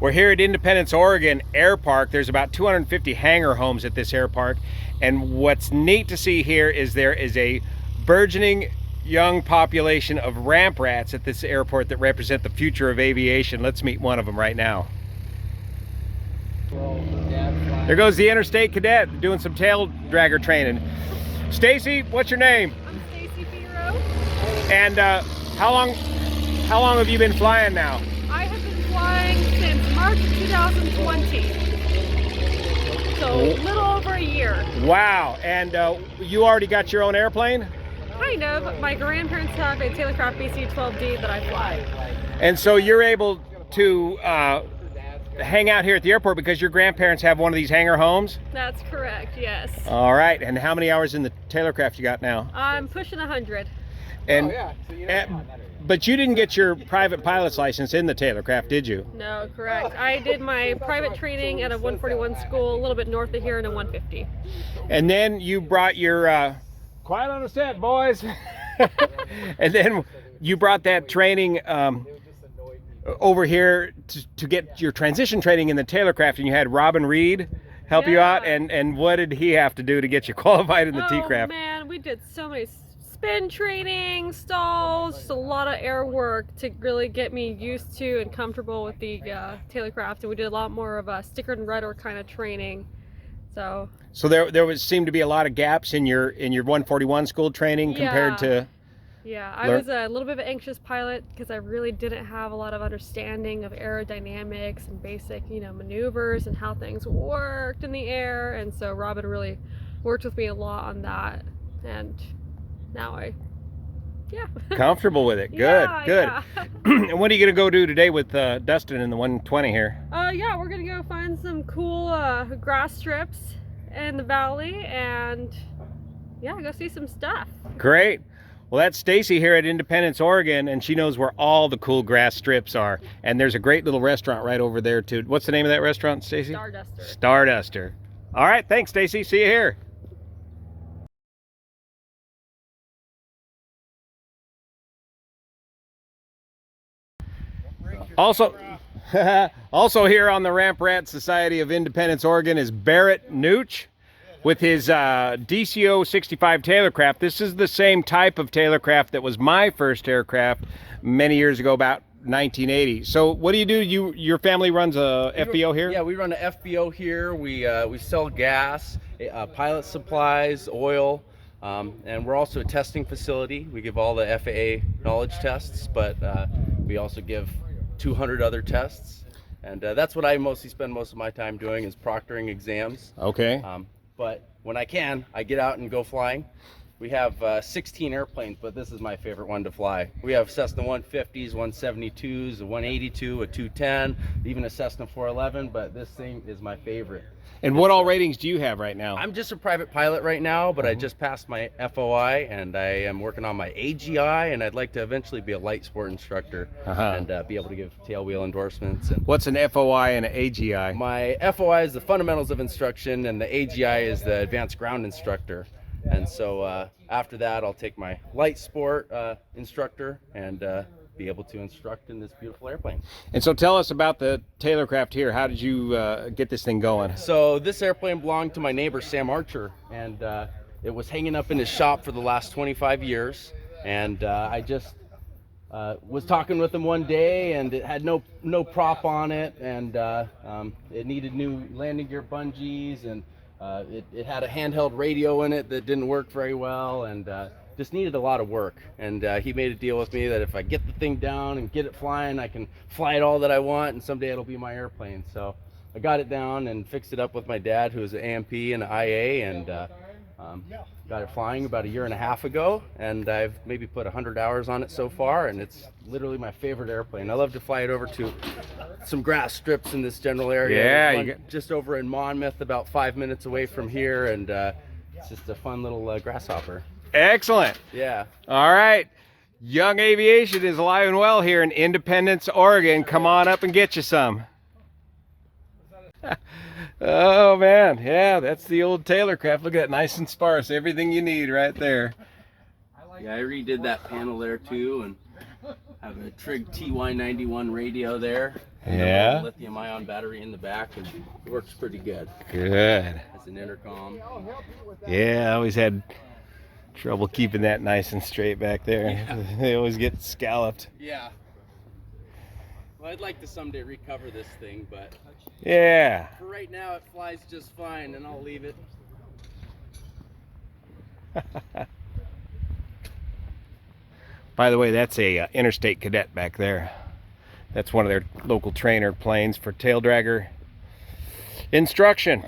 We're here at Independence, Oregon Air Park. There's about 250 hangar homes at this air park. And what's neat to see here is there is a burgeoning young population of ramp rats at this airport that represent the future of aviation. Let's meet one of them right now. There goes the interstate cadet doing some tail dragger training. Stacy, what's your name? I'm Stacy Firo. And how long have you been flying now? I have been flying since March 2020. So a little over a year. Wow, and you already got your own airplane? Kind of. My grandparents have a Tailorcraft BC-12D that I fly. And so you're able to hang out here at the airport because your grandparents have one of these hangar homes? That's correct, yes. All right, and how many hours in the Tailorcraft you got now? I'm pushing 100. And, but you didn't get your private pilot's license in the Tailorcraft, did you? No, correct. I did my private training at a 141 school a little bit north of here in a 150. And then you brought your, quiet on the set, boys. And then you brought that training over here to get your transition training in the Tailorcraft, and you had Robin Reed help you out. And what did he have to do to get you qualified in the T-Craft? Oh man, we did so many spin training, stalls, just a lot of air work to really get me used to and comfortable with the Tailorcraft. And we did a lot more of a sticker and rudder kind of training. So there seemed to be a lot of gaps in your 141 school training compared to. Yeah, I was a little bit of an anxious pilot because I really didn't have a lot of understanding of aerodynamics and basic, maneuvers and how things worked in the air. And so Robin really worked with me a lot on that. And now comfortable with it. Good, good. Yeah. And what are you going to go do today with Dustin in the 120 here? Yeah, we're going to go find some cool grass strips in the valley and go see some stuff. Great. Well, that's Stacy here at Independence, Oregon, and she knows where all the cool grass strips are. And there's a great little restaurant right over there too. What's the name of that restaurant, Stacy? Starduster. Starduster. All right, thanks, Stacy. See you here. Also here on the Ramp Rat Society of Independence, Oregon is Barrett Nooch with his DCO 65 Tailorcraft. This is the same type of Tailorcraft that was my first aircraft many years ago, about 1980. So what do? Your family runs a FBO here? Yeah, we run an FBO here. We sell gas, pilot supplies, oil, and we're also a testing facility. We give all the FAA knowledge tests, but we also give 200 other tests. And that's what I mostly spend most of my time doing, is proctoring exams. Okay. But when I can, I get out and go flying. We have 16 airplanes, but this is my favorite one to fly. We have Cessna 150s, 172s, a 182, a 210, even a Cessna 411, but this thing is my favorite. And what all ratings do you have right now? I'm just a private pilot right now, but I just passed my FOI, and I am working on my AGI, and I'd like to eventually be a light sport instructor and be able to give tailwheel endorsements. And what's an FOI and an AGI? My FOI is the fundamentals of instruction, and the AGI is the advanced ground instructor. And so after that, I'll take my light sport instructor and be able to instruct in this beautiful airplane. And so tell us about the Tailorcraft here. How did you get this thing going? So this airplane belonged to my neighbor, Sam Archer, and it was hanging up in his shop for the last 25 years. And I just was talking with him one day, and it had no prop on it, and it needed new landing gear bungees, and it had a handheld radio in it that didn't work very well, and just needed a lot of work. And he made a deal with me that if I get the thing down and get it flying, I can fly it all that I want, and someday it'll be my airplane. So I got it down and fixed it up with my dad, who's an AMP and an IA, and got it flying about 1.5 years ago, and I've maybe put 100 hours on it so far, and it's literally my favorite airplane. I love to fly it over to some grass strips in this general area. Yeah, you get just over in Monmouth, about 5 minutes away from here, and it's just a fun little grasshopper. Excellent. Yeah. All right. Young aviation is alive and well here in Independence, Oregon. Come on up and get you some. Oh man, yeah, that's the old Tailorcraft. Look at that, nice and sparse. Everything you need right there. Yeah, I redid that panel there too, and Have a Trig TY91 radio there. And Yeah. a lithium-ion battery in the back, and it works pretty good. Good. It's an intercom. Yeah, I always had trouble keeping that nice and straight back there. Yeah. They always get scalloped. Yeah. Well, I'd like to someday recover this thing, but Yeah. for right now it flies just fine, and I'll leave it. By the way, that's a Interstate Cadet back there. That's one of their local trainer planes for tail dragger instruction.